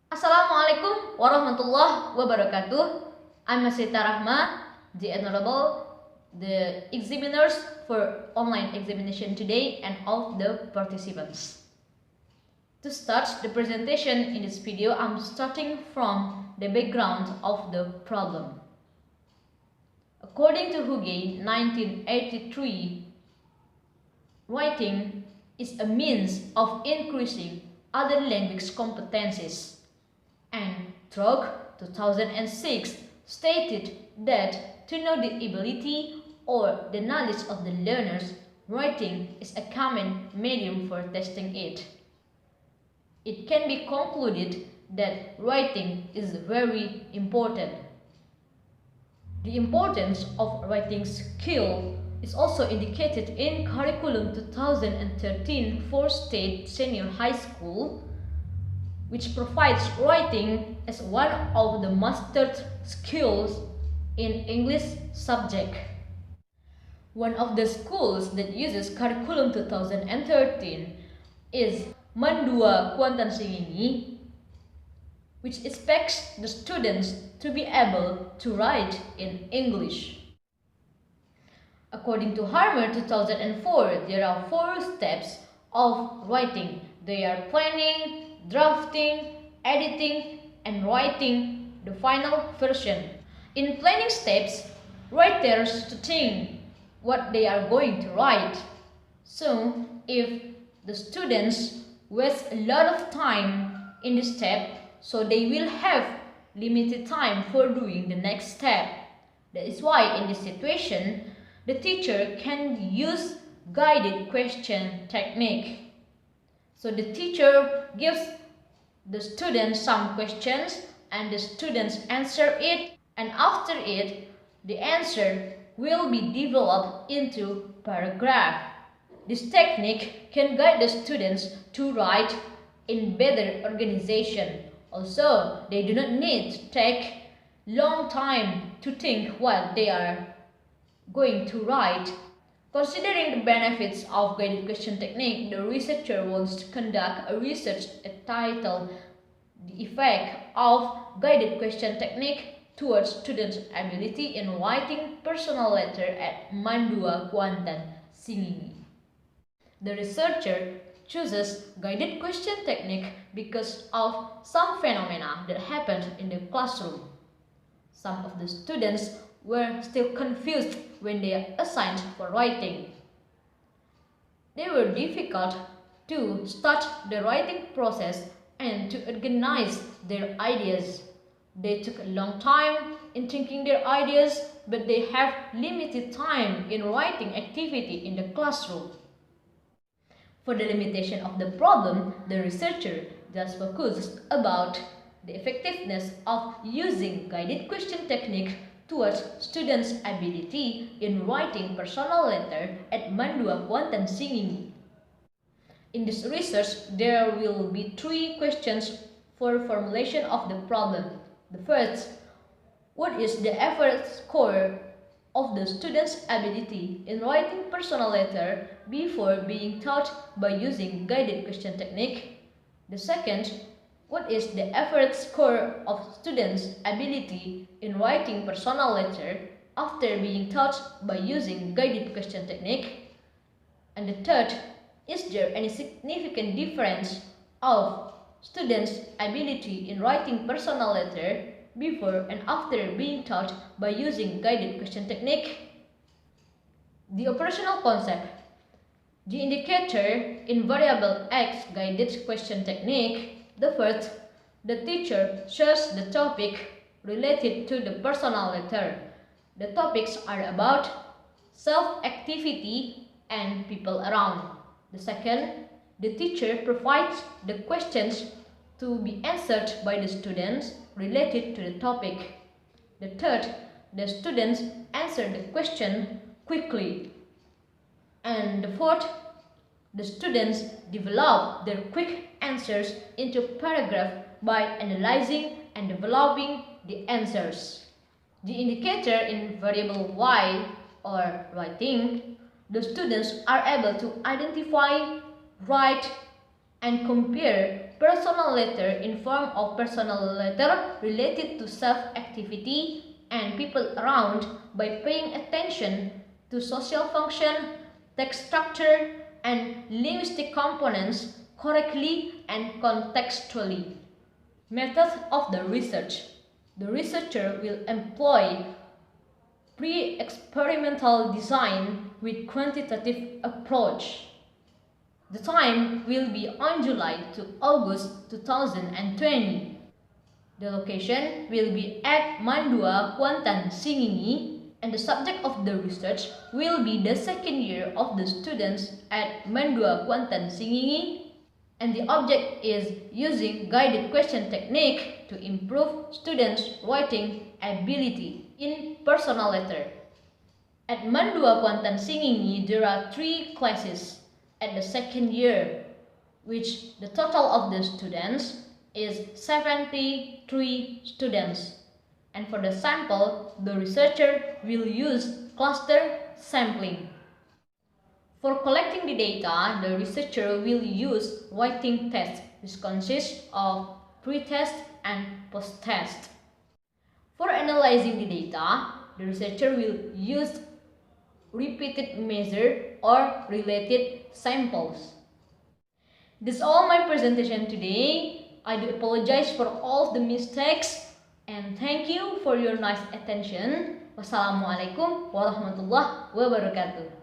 Assalamualaikum warahmatullahi wabarakatuh. I'm Masita Rahma, the Honorable, the examiners for online examination today and all the participants. To start the presentation in this video, I'm starting from the background of the problem. According to Huge, 1983, writing is a means of increasing other language competencies, and Trog 2006 stated that to know the ability or the knowledge of the learners, writing is a common medium for testing it. It can be concluded that writing is very important. The importance of writing skill is also indicated in Curriculum 2013 for State Senior High School, which provides writing as one of the mastered skills in English subject. One of the schools that uses Curriculum 2013 is Mandua Kuantan Singini, which expects the students to be able to write in English. According to Harmer 2004, there are 4 steps of writing. They are planning, drafting, editing, and writing the final version. In planning steps, writers to think what they are going to write. So, if the students waste a lot of time in this step, so they will have limited time for doing the next step. That is why in this situation, the teacher can use guided question technique. So the teacher gives the students some questions and the students answer it, and after it, the answer will be developed into paragraph. This technique can guide the students to write in better organization. Also, they do not need to take long time to think what they are going to write. Considering the benefits of guided question technique, the researcher wants to conduct a research entitled "The Effect of Guided Question Technique Towards Students' Ability in Writing Personal Letter at Mandua Kuantan Singini." The researcher chooses guided question technique because of some phenomena that happened in the classroom. Some of the students were still confused when they are assigned for writing. They were difficult to start the writing process and to organize their ideas. They took a long time in thinking their ideas, but they have limited time in writing activity in the classroom. For the limitation of the problem, the researcher just focused about the effectiveness of using guided question technique towards students' ability in writing personal letter at Mandua Kuantan Singini. In this research, there will be 3 questions for formulation of the problem. The first, what is the average score of the student's ability in writing personal letter before being taught by using guided question technique? The second, what is the average score of students' ability in writing personal letter after being taught by using guided question technique? And the third, is there any significant difference of students' ability in writing personal letter before and after being taught by using guided question technique? The operational concept. The indicator in variable X guided question technique. The first, the teacher shares the topic related to the personal letter. The topics are about self-activity and people around. The second, the teacher provides the questions to be answered by the students related to the topic. The third, the students answer the question quickly. And the fourth, the students develop their quick answers into paragraph by analyzing and developing the answers. The indicator in variable Y or writing, the students are able to identify, write, and compare personal letter in form of personal letter related to self-activity and people around by paying attention to social function, text structure, and linguistic components correctly and contextually. Method of the research. The researcher will employ pre-experimental design with quantitative approach. The time will be on July to August 2020. The location will be at Mandua Kuantan Singingi, and the subject of the research will be the second year of the students at Mandua Kuantan Singingi, and the object is using guided question technique to improve students' writing ability in personal letter. At Mandua Kuantan Singingi, there are 3 classes at the second year, which the total of the students is 73 students. And for the sample, the researcher will use cluster sampling. For collecting the data, the researcher will use writing test, which consists of pre-test and post-test. For analyzing the data, the researcher will use repeated measure or related samples. This is all my presentation today. I do apologize for all the mistakes and thank you for your nice attention. Wassalamualaikum warahmatullahi wabarakatuh.